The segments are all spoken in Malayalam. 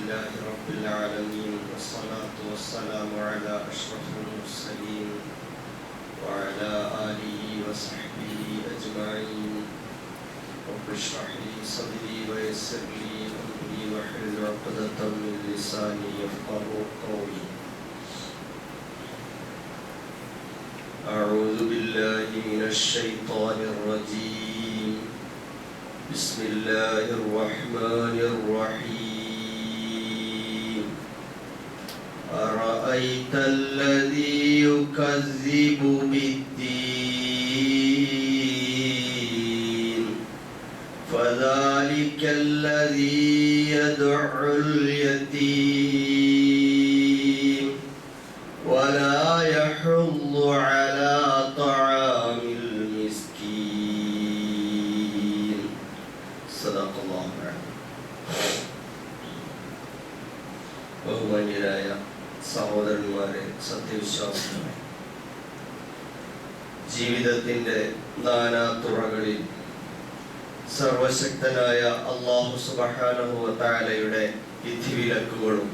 لله رب العالمين والصلاة والسلام على أشرف المرسلين وعلى آله وصحبه أجمعين. رب اشرح لي صدري ويسر لي أمري واحلل عقدة من لساني يفقهوا قولي. أعوذ بالله من الشيطان الرجيم. بسم الله الرحمن الرحيم. أرأيت الذي يكذب بالدين فذلك الذي يدعو اليتيم ولا يحض على طعام المسكين. صدق الله العظيم. ബഹുമാന്യരായ സഹോദരന്മാരെ, സത്യവിശ്വാസികളെ, ജീവിതത്തിന്റെ നാനാതുറകളിൽ സർവശക്തനായ അല്ലാഹു സുബ്ഹാനഹു വ തആലയുടെ വിധിവിലക്കുകളും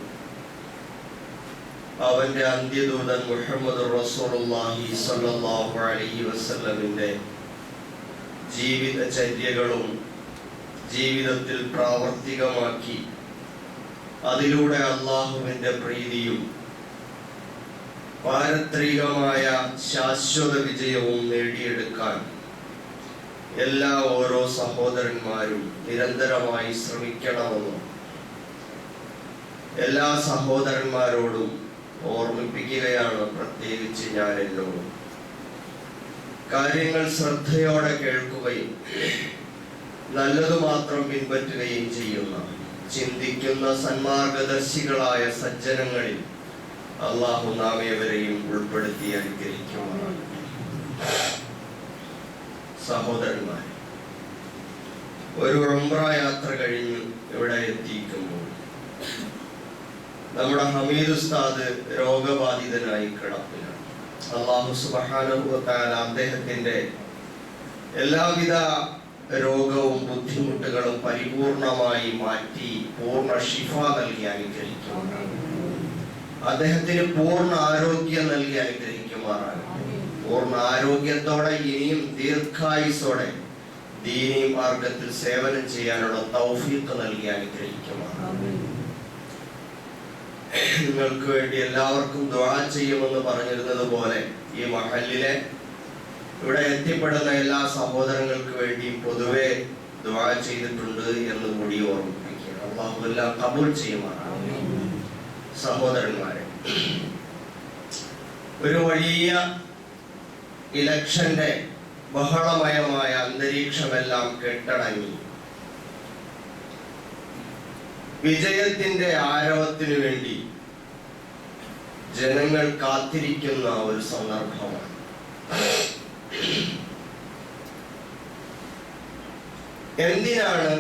അവന്റെ അന്ത്യദൂതൻ മുഹമ്മദ് റസൂലുള്ളാഹി സ്വല്ലല്ലാഹു അലൈഹി വസല്ലമിന്റെ ജീവിതചര്യകളും ജീവിതത്തിൽ പ്രാവർത്തികമാക്കി അതിലൂടെ അല്ലാഹുവിന്റെ പ്രീതിയും പാരത്രികമായ ശാശ്വത വിജയവും നേടിയെടുക്കാൻ എല്ലാ ഓരോ സഹോദരന്മാരും നിരന്തരമായി ശ്രമിക്കണമെന്നും എല്ലാ സഹോദരന്മാരോടും ഓർമ്മിപ്പിക്കുകയാണ് പ്രത്യേകിച്ച് ഞാൻ എന്നോടും. കാര്യങ്ങൾ ശ്രദ്ധയോടെ കേൾക്കുകയും നല്ലതു മാത്രം പിൻപറ്റുകയും ചെയ്യുന്ന ചിന്തിക്കുന്ന സന്മാർഗദർശികളായ സജ്ജനങ്ങളിൽ അല്ലാഹു നാം ഏവരെയും ഉൾപ്പെടുത്തി അനുഗ്രഹിക്കുമാറാകട്ടെ. സഹോദരന്മാരെ, ഒരു ഉംറ യാത്ര കഴിഞ്ഞ് ഇവിടെ എത്തിക്കുമ്പോൾ നമ്മുടെ ഹമീദ് ഉസ്താദ് രോഗബാധിതനായി കിടപ്പിലാണ്. അല്ലാഹു സുബ്ഹാനഹു വ തആല അദ്ദേഹത്തിന്റെ എല്ലാവിധ രോഗവും ബുദ്ധിമുട്ടുകളും പരിപൂർണമായി മാറ്റി പൂർണ്ണ ശിഫ നൽകി അനുഗ്രഹിക്കുമാറാകട്ടെ. അദ്ദേഹത്തിന് പൂർണ്ണ ആരോഗ്യം നൽകി അനുഗ്രഹിക്കുമാറാകട്ടെ. പൂർണ്ണ ആരോഗ്യത്തോടെ ഇനിയും ദീർഘായുസ്സോടെ ദീനീ മാർഗത്തിൽ സേവനം ചെയ്യാനുള്ള തൗഫീഖ് നൽകി അനുഗ്രഹിക്കുമാറാകട്ടെ. നിങ്ങൾക്ക് വേണ്ടി എല്ലാവർക്കും ദുആ ചെയ്യുമെന്ന് പറഞ്ഞിരുന്നത് പോലെ ഈ മഹല്ലിലെ ഇവിടെ എത്തിപ്പെടുന്ന എല്ലാ സഹോദരങ്ങൾക്ക് വേണ്ടി പൊതുവെ ദുആ ചെയ്തിട്ടുണ്ട് എന്ന് കൂടി ഓർമ്മിപ്പിക്കുക. അല്ലാഹു എല്ലാം ഖബൂൽ ചെയ്യുമാറാകട്ടെ. സഹോദരന്മാരെ, ഒരു വലിയ ഇലക്ഷന്റെ ബഹളമയമായ അന്തരീക്ഷമെല്ലാം കെട്ടടങ്ങി വിജയത്തിന്റെ ആരവത്തിനു വേണ്ടി ജനങ്ങൾ കാത്തിരിക്കുന്ന ഒരു സന്ദർഭമാണ്. എന്തിനാണ്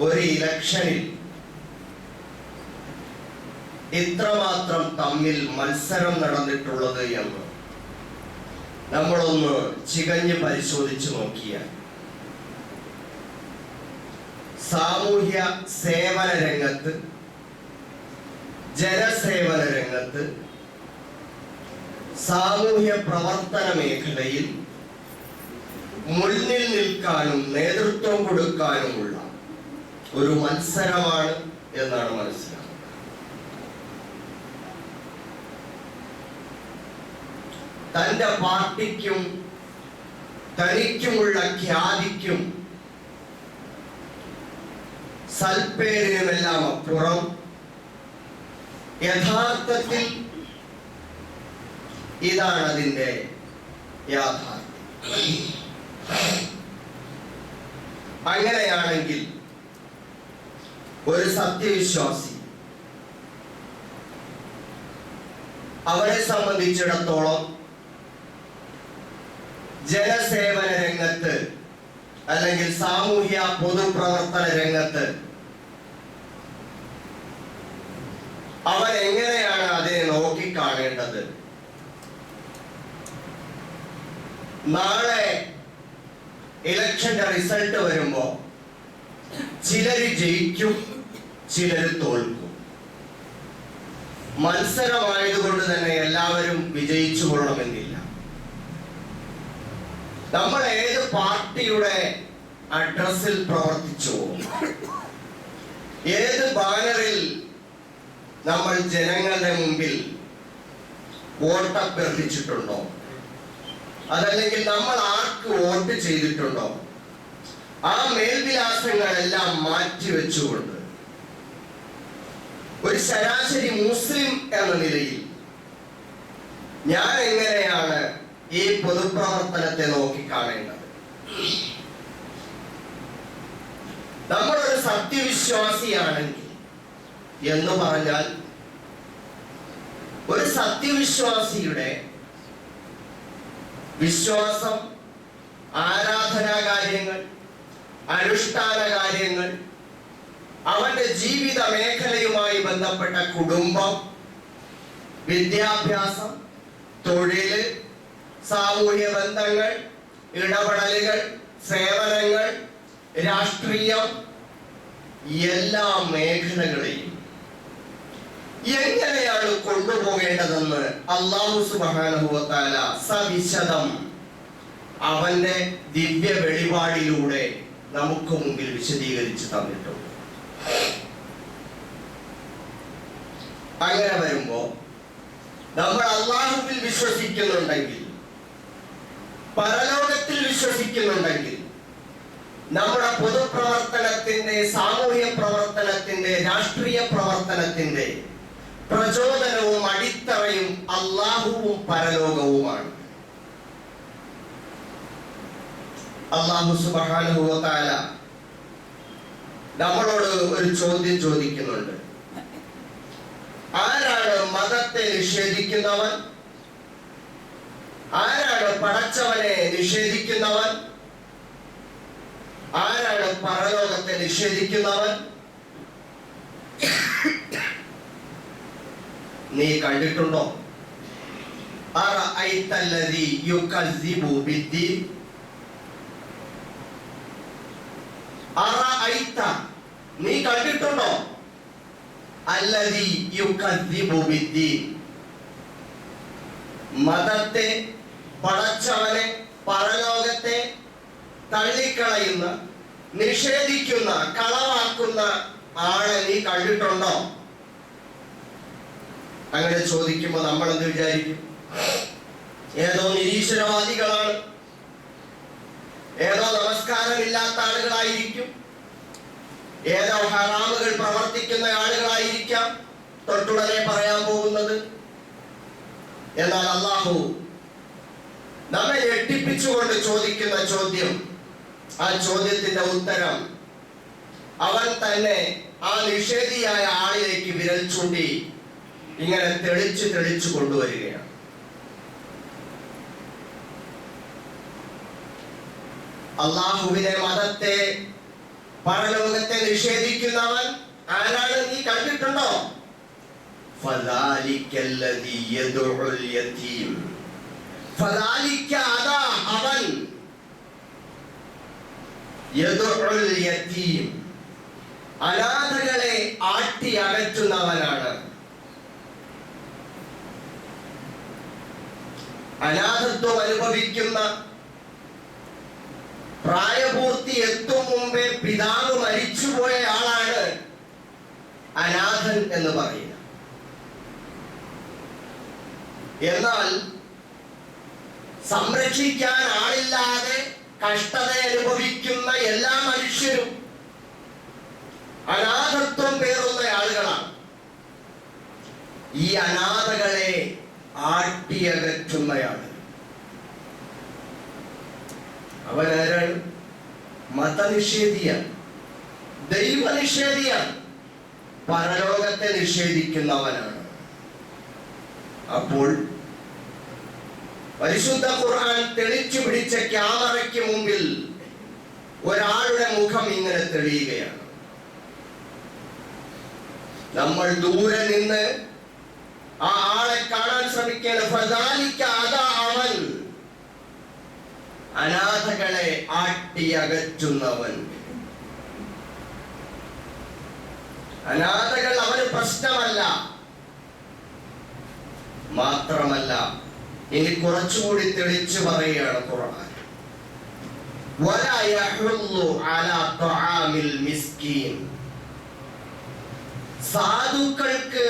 ഒരു ഇലക്ഷനിൽ ഇത്രമാത്രം തമ്മിൽ മത്സരം നടന്നിട്ടുള്ളത് എന്ന് നമ്മളൊന്ന് ചികഞ്ഞ് പരിശോധിച്ചു നോക്കിയാൽ സാമൂഹ്യ സേവന രംഗത്ത്, ജനസേവന രംഗത്ത്, സാമൂഹ്യ പ്രവർത്തന മേഖലയിൽ മുന്നിൽ നിൽക്കാനും നേതൃത്വം കൊടുക്കാനുമുള്ള ഒരു മത്സരമാണ് എന്നാണ് മനസ്സിലാക്കുന്നത്. തന്റെ പാർട്ടിക്കും തനിക്കുമുള്ള ഖ്യാതിക്കും സൽപ്പേരിനുമെല്ലാം അപ്പുറം യഥാർത്ഥത്തിൽ ഇതാണ് അതിന്റെ യാഥാർത്ഥ്യം. അങ്ങനെയാണെങ്കിൽ ഒരു സത്യവിശ്വാസി അവരെ സംബന്ധിച്ചിടത്തോളം ജനസേവന രംഗത്ത് അല്ലെങ്കിൽ സാമൂഹ്യ പൊതുപ്രവർത്തന രംഗത്ത് അവൻ എങ്ങനെയാണ് അതിനെ നോക്കിക്കാണേണ്ടത്? നാളെ ഇലക്ഷന്റെ റിസൾട്ട് വരുമ്പോ ചിലര് ജയിക്കും, ചിലർ തോൽക്കും. മത്സരമായതുകൊണ്ട് തന്നെ എല്ലാവരും വിജയിച്ചു കൊള്ളണമെന്നില്ല. നമ്മൾ ഏത് പാർട്ടിയുടെ അഡ്രസ്സിൽ പ്രവർത്തിച്ചു, ഏത് ബാനറിൽ നമ്മൾ ജനങ്ങളുടെ മുമ്പിൽ വോട്ട് അഭ്യർത്ഥിച്ചിട്ടുണ്ടോ, അതല്ലെങ്കിൽ നമ്മൾ ആർക്ക് വോട്ട് ചെയ്തിട്ടുണ്ടോ, ആ മേൽവിലാസങ്ങളെല്ലാം മാറ്റിവെച്ചുകൊണ്ട് ഒരു ശരാശരി മുസ്ലിം എന്ന നിലയിൽ ഞാൻ എങ്ങനെയാണ് ഈ പൊതുപ്രവർത്തനത്തെ നോക്കിക്കാണേണ്ടത്? നമ്മളൊരു സത്യവിശ്വാസിയാണെങ്കിൽ എന്ന് പറഞ്ഞാൽ ഒരു സത്യവിശ്വാസിയുടെ വിശ്വാസം, ആരാധനാ കാര്യങ്ങൾ, അനുഷ്ഠാന കാര്യങ്ങൾ, അവന്റെ ജീവിത മേഖലയുമായി ബന്ധപ്പെട്ട കുടുംബം, വിദ്യാഭ്യാസം, തൊഴില്, സാമൂഹ്യ ബന്ധങ്ങൾ, ഇടപെടലുകൾ, സേവനങ്ങൾ, രാഷ്ട്രീയം, എല്ലാ മേഖലകളെയും എങ്ങനെയാണ് കൊണ്ടുപോകേണ്ടതെന്ന് അല്ലാഹു സുബ്ഹാനഹു വ തആല സവിശദം അവന്റെ ദിവ്യ വെളിപാടിലൂടെ നമുക്ക് മുമ്പിൽ വിശദീകരിച്ച് തന്നിട്ടുണ്ട്. അങ്ങനെ വരുമ്പോ നമ്മൾ അല്ലാഹുവിൽ വിശ്വസിക്കുന്നുണ്ടെങ്കിൽ, പരലോകത്തിൽ വിശ്വസിക്കുന്നുണ്ടെങ്കിൽ, നമ്മുടെ പൊതുപ്രവർത്തനത്തിന്റെ, സാമൂഹ്യ പ്രവർത്തനത്തിന്റെ, രാഷ്ട്രീയ പ്രവർത്തനത്തിന്റെ പ്രചോദനവും അടിത്തറയും അല്ലാഹുവും പരലോകവുമാണ്. അല്ലാഹു സുബ്ഹാനഹു വ തആല നമ്മളോട് ഒരു ചോദ്യം ചോദിക്കുന്നുണ്ട്. ആരാണ് മതത്തെ നിഷേധിക്കുന്നവൻ? ആരാണ് പടച്ചവനെ നിഷേധിക്കുന്നവൻ? ആരാണ് പരലോകത്തെ നിഷേധിക്കുന്നവൻ? നീ കണ്ടിട്ടുണ്ടോ? അറഅയ്തല്ലദീ യുകസ്സിബു ബിദ്ദീൻ. അറഅയ്ത, നീ കണ്ടിട്ടുണ്ടോ? അല്ലദീ യുകസ്സിബു ബിദ്ദീൻ, മതത്തെ, പടച്ചവനെ, പരലോകത്തെ തള്ളിക്കളയുന്ന, നിഷേധിക്കുന്ന, കളവാക്കുന്ന ആളെ നീ കണ്ടിട്ടുണ്ടോ? അങ്ങനെ ചോദിക്കുമ്പോൾ നമ്മൾ എന്ത് വിചാരിക്കും? ഏതോ നിരീശ്വരവാദികളാണ്, ഏതോ നമസ്കാരമില്ലാത്ത ആളുകളായിരിക്കും, ഏതോ ഹറാമുകൾ പ്രവർത്തിക്കുന്ന ആളുകളായിരിക്കാം തൊട്ടുടനെ പറയാൻ പോകുന്നത്. എന്നാൽ അല്ലാഹു നമ്മെ ഞെട്ടിപ്പിച്ചുകൊണ്ട് ചോദിക്കുന്ന ചോദ്യം, ആ ചോദ്യത്തിന്റെ ഉത്തരം അവൻ തന്നെ ആ നിഷേധിയായ ആളിലേക്ക് വിരൽ ചൂണ്ടി ഇങ്ങനെ തെളിച്ചു കൊണ്ടുവരികയാണ്. അല്ലാഹുവിനെ, മതത്തെ, പരലോകത്തെ നിഷേധിക്കുന്നവൻ ആരാണ് നീ കണ്ടിട്ടുണ്ടോ? ഫദാലിക്കല്ലദീ യദ്ഉൽ യതീം. ഫദാലിക, അതാ അവൻ, യദ്ഉൽ യതീം, അനാഥകളെ ആട്ടി അകറ്റുന്നവനാണ്. അനാഥത്വം അനുഭവിക്കുന്ന, പ്രായപൂർത്തി എത്തും മുമ്പേ പിതാവ് മരിച്ചുപോയ ആളാണ് അനാഥൻ എന്ന് പറയുക. എന്നാൽ സംരക്ഷിക്കാൻ ആളില്ലാതെ കഷ്ടത അനുഭവിക്കുന്ന എല്ലാ മനുഷ്യരും അനാഥത്വം പേറുന്ന ആളുകളാണ്. ഈ അനാഥകളെ ആട്ടിയകറ്റുന്നയാള് അവനാരാണ്? മതനിഷേധിയാണ്, ദൈവനിഷേധിയാണ്, പരലോകത്തെ നിഷേധിക്കുന്നവനാണ്. അപ്പോൾ പരിശുദ്ധ ഖുർആൻ തെളിച്ചു പിടിച്ച ക്യാമറയ്ക്ക് മുമ്പിൽ ഒരാളുടെ മുഖം ഇങ്ങനെ തെളിയുകയാണ്. നമ്മൾ ദൂരെ നിന്ന് ആ ആളെ കാണാൻ ശ്രമിക്കുകയാണ്. ഫദാലിക, അതാ അവൻ, അനാഥകളെ ആട്ടിയകറ്റുന്നവൻ. അനാഥകൾ അവന് പ്രശ്നമല്ല. മാത്രമല്ല, ഇനി കുറച്ചുകൂടി തെളിച്ചു പറയുകയാണ് ഖുർആൻ. വലാ യഹുല്ലു അലാ തുആമിൽ മിസ്കീൻ. സാധുക്കൾക്ക്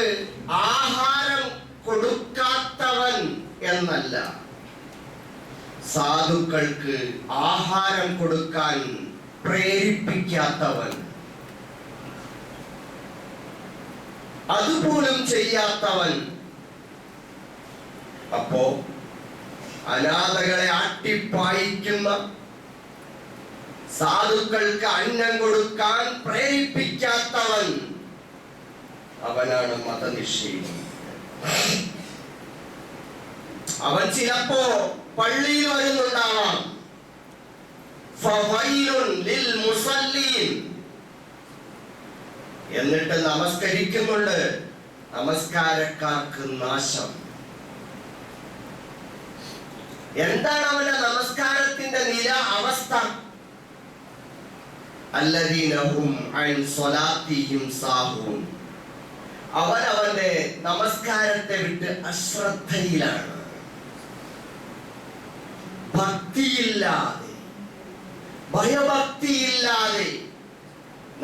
ആഹാരം കൊടുക്കാത്തവൻ എന്നല്ല, സാധുക്കൾക്ക് ആഹാരം കൊടുക്കാൻ പ്രേരിപ്പിക്കാത്തവൻ, അതുപോലും ചെയ്യാത്തവൻ. അപ്പോ അനാഥകളെ ആട്ടിപ്പായിക്കുന്ന, സാധുക്കൾക്ക് അന്നം കൊടുക്കാൻ പ്രേരിപ്പിക്കാത്തവൻ, അവനാണ് മതനിഷേധി. അവൻ ചിലപ്പോ പള്ളിയിൽ വരുന്നുണ്ടാവാം. ഫവൈലുൻ ലിൽ മുസല്ലീൻ, എന്നിട്ട് നമസ്കരിക്കുന്നുണ്ട്, നമസ്കാരക്കാർക്ക് നാശം. എന്താണ് അവന്റെ നമസ്കാരത്തിന്റെ നില, അവസ്ഥ? അല്ലദീന ഹും അൻ സ്വലാത്തിഹിം സാഹൂൻ. അവൻ അവന്റെ നമസ്കാരത്തെ വിട്ട് അശ്രദ്ധയിലാണ്, ഭക്തിയില്ലാതെ, ഭയഭക്തിയില്ലാതെ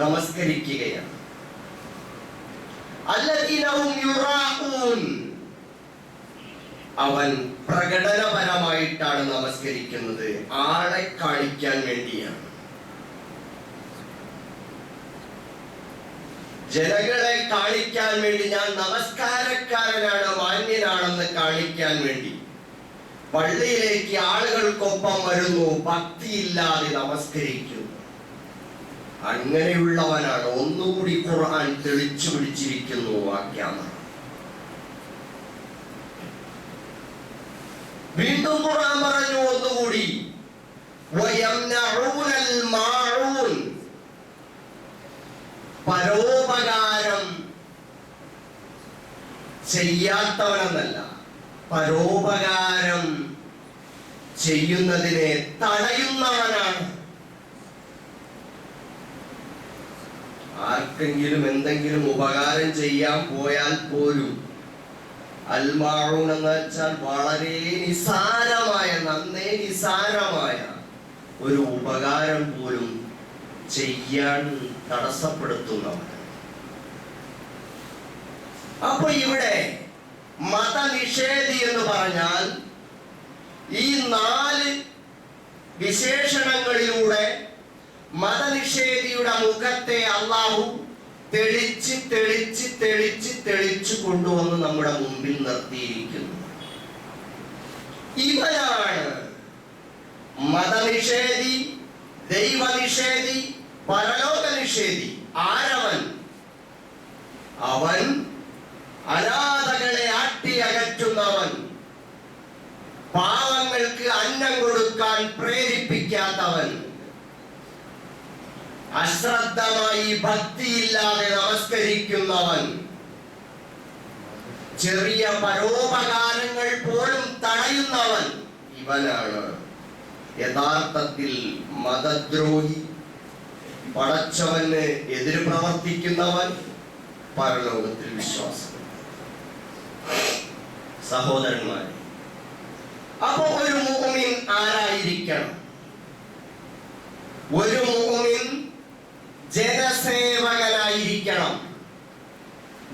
നമസ്കരിക്കുകയാണ്. അല്ലദീന ഹും യുറാഊൻ. അവൻ പ്രകടനപരമായിട്ടാണ് നമസ്കരിക്കുന്നത്, ആളെ കാണിക്കാൻ വേണ്ടിയാണ്. ജനങ്ങളെ കാണിക്കാൻ വേണ്ടി, ഞാൻ നമസ്കാരക്കാരനാണ്, മാന്യനാണെന്ന് കാണിക്കാൻ വേണ്ടി പള്ളിയിലേക്ക് ആളുകൾക്കൊപ്പം വരുന്നു, ഭക്തിയില്ലാതെ നമസ്കരിക്കുന്നു. അങ്ങനെയുള്ളവനാണ്. ഒന്നുകൂടി ഖുർആൻ തെളിച്ചു പിടിച്ചിരിക്കുന്നു വാക്യം. വീണ്ടും ഖുർആൻ പറഞ്ഞു ഒന്നുകൂടി, വയംനഊനൽ മാഊൻ. പരോപകാരം ചെയ്യാത്തവനെന്നല്ല, പരോപകാരം ചെയ്യുന്നതിനെ തടയുന്നവനാണ്. ആർക്കെങ്കിലും എന്തെങ്കിലും ഉപകാരം ചെയ്യാൻ പോയാൽ പോലും, അൽമാഊൻ എന്ന് വെച്ചാൽ വളരെ നിസാരമായ, നന്നേ നിസാരമായ ഒരു ഉപകാരം പോലും ചെയ്യാൻ തടസ്സപ്പെടുത്തുന്നവൻ. അപ്പൊ ഇവിടെ മതനിഷേധി എന്ന് പറഞ്ഞാൽ ഈ 4 വിശേഷണങ്ങളിലൂടെ മതനിഷേധിയുടെ മുഖത്തെ അല്ലാഹു തെളിച്ച് തെളിച്ച് തെളിച്ച് തെളിച്ച് കൊണ്ടുവന്ന് നമ്മുടെ മുമ്പിൽ നിർത്തിയിരിക്കുന്നു. ഇവനാണ് മതനിഷേധി, ദൈവനിഷേധി, പരലോക നിഷേധി. ആരവൻ? അവൻ അനാഥകളെ ആട്ടി അകറ്റുന്നവൻ, പാവങ്ങൾക്ക് അന്നം കൊടുക്കാൻ പ്രേരിപ്പിക്കാത്തവൻ, അശ്രദ്ധമായി ഭക്തിയില്ലാതെ നമസ്കരിക്കുന്നവൻ, ചെറിയ പരോപകാരങ്ങൾ പോലും തടയുന്നവൻ. ഇവനാണ് യഥാർത്ഥത്തിൽ മതദ്രോഹി, പടച്ചവന് എതിര് പ്രവർത്തിക്കുന്നവൻ, പരലോകത്തിൽ വിശ്വാസം. സഹോദരന്മാരെ, അപ്പൊ ഒരു മുഅ്മിൻ ആരായിരിക്കണം? ഒരു മുഅ്മിൻ ജനസേവകനായിരിക്കണം.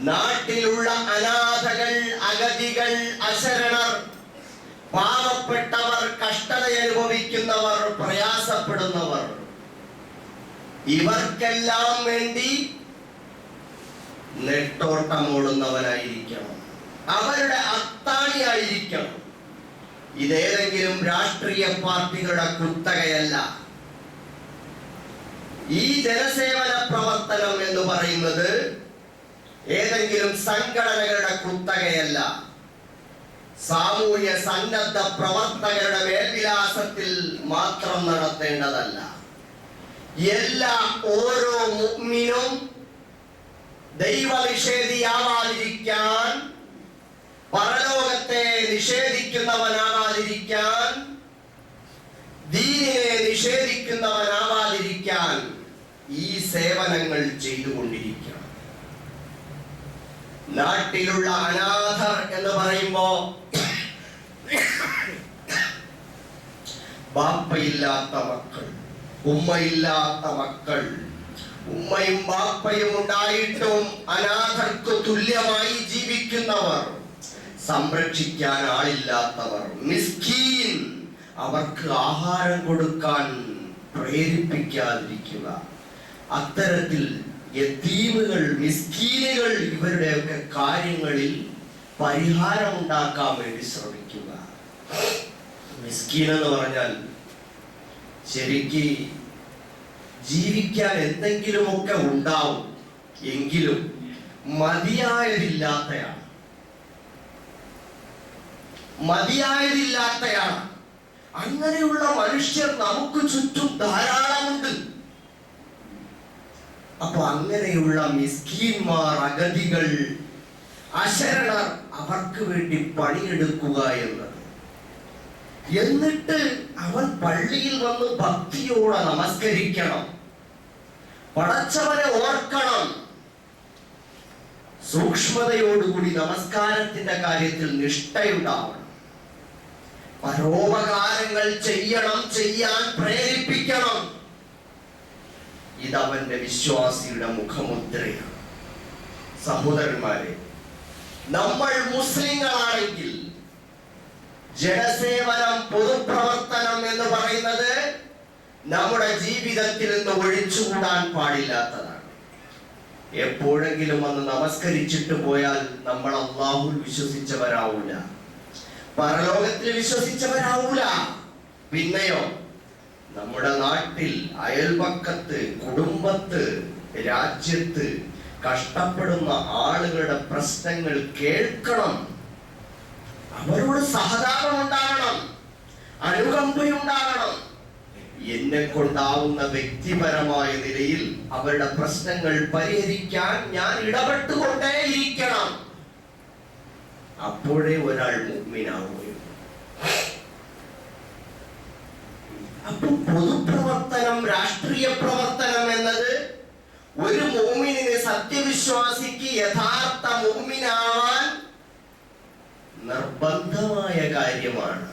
നാട്ടിലുള്ള അനാഥകൾ, അഗതികൾ, അശരണർ, പാവപ്പെട്ടവർ, കഷ്ടത അനുഭവിക്കുന്നവർ, പ്രയാസപ്പെടുന്നവർ, ഇവർക്കെല്ലാം വേണ്ടി നെട്ടോട്ടമോടുന്നവനായിരിക്കണം, അവരുടെ അത്താണിയായിരിക്കണം. ഇതേതെങ്കിലും രാഷ്ട്രീയ പാർട്ടികളുടെ കുത്തകയല്ല. ഈ ജനസേവന പ്രവർത്തനം എന്ന് പറയുന്നത് ഏതെങ്കിലും സംഘടനകളുടെ കുത്തകയല്ല, സാമൂഹ്യ സന്നദ്ധ പ്രവർത്തകരുടെ മേൽവിലാസത്തിൽ മാത്രം നടത്തേണ്ടതല്ല. ഓരോ മുഅ്മിനും ദൈവനിഷേധിയാവാതിരിക്കാൻ, പരലോകത്തെ നിഷേധിക്കുന്നവനാവാതിരിക്കാൻ, ദീനിനെ നിഷേധിക്കുന്നവനാവാതിരിക്കാൻ ഈ സേവനങ്ങൾ ചെയ്തുകൊണ്ടിരിക്കണം. നാട്ടിലുള്ള അനാഥർ എന്ന് പറയുമ്പോ ബാപ്പയില്ലാത്ത മക്കൾ, ഉമ്മയില്ലാത്ത മക്കൾ, ഉമ്മയും ബാപ്പയും ഉണ്ടായിട്ടും അനാഥർക്ക് തുല്യമായി ജീവിക്കുന്നവർ, സംരക്ഷിക്കാൻ ആളില്ലാത്തവർ, മിസ്കീൻ, അവർക്ക് ആഹാരം കൊടുക്കാൻ പ്രേരിപ്പിക്കാതിരിക്കുക. അത്തരത്തിൽ യതീമുകൾ, മിസ്കീനുകൾ, ഇവരുടെയൊക്കെ കാര്യങ്ങളിൽ പരിഹാരം ഉണ്ടാക്കാൻ വേണ്ടി ശ്രമിക്കുക. മിസ്കീൻ എന്ന് പറഞ്ഞാൽ ശരിക്ക് ജീവിക്കാൻ എന്തെങ്കിലുമൊക്കെ ഉണ്ടാവും, എങ്കിലും മതിയായതില്ലാത്തയാണ്. അങ്ങനെയുള്ള മനുഷ്യർ നമുക്ക് ചുറ്റും ധാരാളമുണ്ട്. അപ്പൊ അങ്ങനെയുള്ള മിസ്കീന്മാർ, അഗതികൾ, അശരണർ, അവർക്ക് വേണ്ടി പണിയെടുക്കുക എന്നത്. എന്നിട്ട് അവൻ പള്ളിയിൽ വന്ന് ഭക്തിയോടെ നമസ്കരിക്കണം, പടച്ചവനെ ഓർക്കണം, സൂക്ഷ്മതയോടുകൂടി നമസ്കാരത്തിന്റെ കാര്യത്തിൽ നിഷ്ഠയുണ്ടാവണം, പരോപകാരങ്ങൾ ചെയ്യണം, ചെയ്യാൻ പ്രേരിപ്പിക്കണം. ഇതവന്റെ വിശ്വാസിയുടെ മുഖമുദ്രയാണ്. സഹോദരന്മാരെ, നമ്മൾ മുസ്ലിങ്ങളാണെങ്കിൽ ജനസേവനം, പൊതുപ്രവർത്തനം എന്ന് പറയുന്നത് നമ്മുടെ ജീവിതത്തിൽ നിന്ന് ഒഴിച്ചുകൂടാൻ പാടില്ലാത്തതാണ്. എപ്പോഴെങ്കിലും ഒന്ന് നമസ്കരിച്ചിട്ട് പോയാൽ നമ്മൾ അല്ലാഹുവിൽ വിശ്വസിച്ചവരാവൂല, പരലോകത്തിൽ വിശ്വസിച്ചവരാവൂല. പിന്നെയോ നമ്മുടെ നാട്ടിൽ, അയൽപക്കത്ത്, കുടുംബത്ത്, രാജ്യത്ത് കഷ്ടപ്പെടുന്ന ആളുകളുടെ പ്രശ്നങ്ങൾ കേൾക്കണം, അവരോട് സഹതാപം ഉണ്ടാകണം, അനുകമ്പയുണ്ടാകണം. എന്നെ കൊണ്ടാവുന്ന വ്യക്തിപരമായ നിലയിൽ അവരുടെ പ്രശ്നങ്ങൾ പരിഹരിക്കാൻ ഞാൻ ഇടപെട്ടുകൊണ്ടേയിരിക്കണം. അപ്പോഴേ ഒരാൾ മുഅ്മിനാവുകയുള്ളൂ. അപ്പൊ പൊതുപ്രവർത്തനം, രാഷ്ട്രീയ പ്രവർത്തനം എന്നത് ഒരു മുഅ്മിനിന്, സത്യവിശ്വാസിക്ക് യഥാർത്ഥ മുഅ്മിനാവാൻ നിർബന്ധമായ കാര്യമാണ്.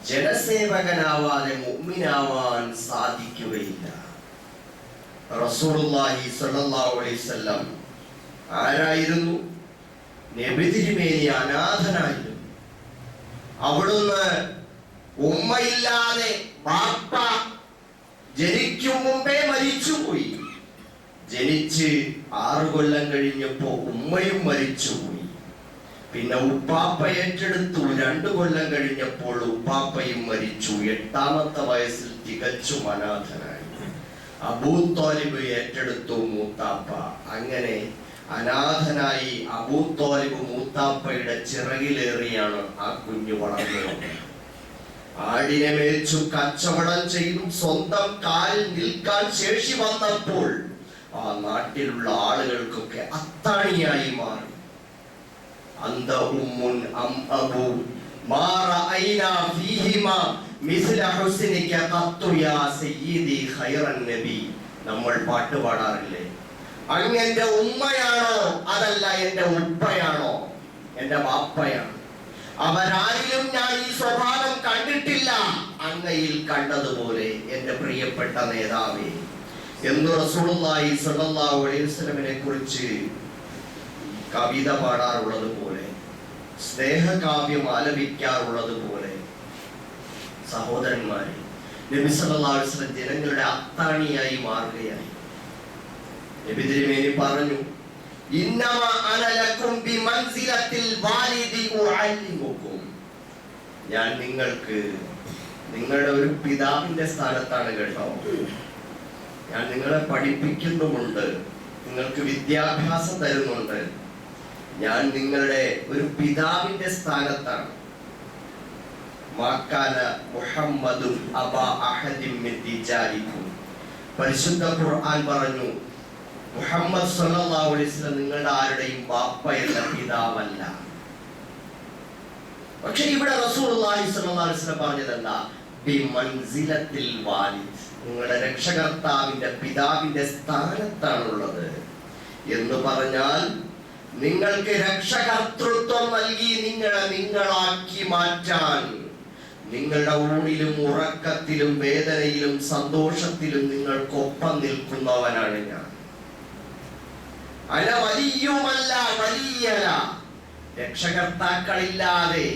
ജനസേവകനാവാതെ മുഅ്മിനാവാൻ സാധിക്കുകയില്ല. റസൂലുള്ളാഹി സ്വല്ലല്ലാഹു അലൈഹി വസല്ലം ആരായിരുന്നു? നബി തിരുമേനി അനാഥനായിരുന്നു. അവിടുന്ന് ഉമ്മയില്ലാതെ, ബാപ്പ ജനിക്കും മുമ്പേ മരിച്ചുപോയി. ജനിച്ച് 6 കൊല്ലം കഴിഞ്ഞപ്പോ ഉമ്മയും മരിച്ചുപോയി. പിന്നെ ഉപ്പാപ്പ ഏറ്റെടുത്തു. 2 കൊല്ലം കഴിഞ്ഞപ്പോൾ ഉപ്പാപ്പയും മരിച്ചു. 8ാമത്തെ വയസ്സിൽ തികച്ചും അനാഥനായി. അബൂ ത്വാലിബ് ഏറ്റെടുത്തു, മൂത്താപ്പ. അങ്ങനെ അനാഥനായി അബൂ ത്വാലിബ് മൂത്താപ്പയുടെ ചിറകിലേറിയാണ് ആ കുഞ്ഞു വളർന്നത്. ആടിനെ മേച്ചു കച്ചവടം ചെയ്തു സ്വന്തം കാലിൽ നിൽക്കാൻ ശേഷി വന്നപ്പോൾ ആ നാട്ടിലുള്ള ആളുകൾക്കൊക്കെ അത്താണിയായി മാറി. അന്ത ഉമ്മുൻ അം അബൂ മാ റഅയ്നാ ഫീഹിമാ മിസ്ല ഹുസ്നിക ഖത്തു യാ സയ്യിദി ഖൈറൻ നബി. നമ്മൾ പാട്ട് പാടാറില്ലേ? അങ്ങെന്റെ ഉമ്മയാണോ, അതല്ല എന്റെ ഉപ്പയാണോ, എന്റെ ബാപ്പയാണ്. അവരാരിലും ഞാൻ ഈ സ്വഭാവം കണ്ടിട്ടില്ല, അങ്ങയിൽ കണ്ടതുപോലെ എന്റെ പ്രിയപ്പെട്ട നേതാവേ എന്ന് റസൂലുള്ളാഹി സ്വല്ലല്ലാഹു അലൈഹി വസല്ലമയെ കുറിച്ച് കവിത പാടാറുള്ളത് പോലെ, സ്നേഹകാവ്യം ആലപിക്കാറുള്ളത് പോലെ, സഹോദരന്മാരെ, നബി സല്ലല്ലാഹു അലൈഹി വസല്ലം ജനങ്ങളുടെ അത്താണിയായി മാറുകയായി. നബി തിരുമേനി പറഞ്ഞു, ഇന്നമാ അന ലക്കും ബിമൻസിലത്തിൽ വാലിദി ഉഅല്ലിമുക്കും. ഞാൻ നിങ്ങൾക്ക് നിങ്ങളുടെ ഒരു പിതാവിന്റെ സ്ഥാനത്താണ് കേട്ടോ. ഞാൻ നിങ്ങളെ പഠിപ്പിക്കുന്നുമുണ്ട്, നിങ്ങൾക്ക് വിദ്യാഭ്യാസം തരുന്നുണ്ട്. ഞാൻ നിങ്ങളുടെ ഒരു പിതാവിന്റെ സ്ഥാനത്താണ്. മാകാന മുഹമ്മദുൻ അബാ അഹദിൻ മിൻ റിജാലിക്കും. പരിശുദ്ധ ഖുർആൻ പറഞ്ഞു, മുഹമ്മദ് സ്വല്ലല്ലാഹു അലൈഹി വസല്ലം നിങ്ങളുടെ ആരുടെയും ബാപ്പയല്ല, പിതാവല്ല. പക്ഷെ ഇവിടെ റസൂലുള്ളാഹി സ്വല്ലല്ലാഹു അലൈഹി വസല്ലം പറഞ്ഞത് എന്താ? ബിമൻസിലത്തിൽ വാലിദ്, നിങ്ങളുടെ രക്ഷകർത്താവിന്റെ, പിതാവിന്റെ സ്ഥാനത്താണുള്ളത് എന്ന് പറഞ്ഞാൽ നിങ്ങൾക്ക് രക്ഷകർതൃത്വം നൽകി നിങ്ങളെ നിങ്ങളാക്കി മാറ്റാൻ, നിങ്ങളുടെ ഊണിലും ഉറക്കത്തിലും വേദനയിലും സന്തോഷത്തിലും നിങ്ങൾക്കൊപ്പം നിൽക്കുന്നവനാണ് ഞാൻ. അല വലിയുമല്ല വലിയല. രക്ഷകർത്താക്കളില്ലാതെ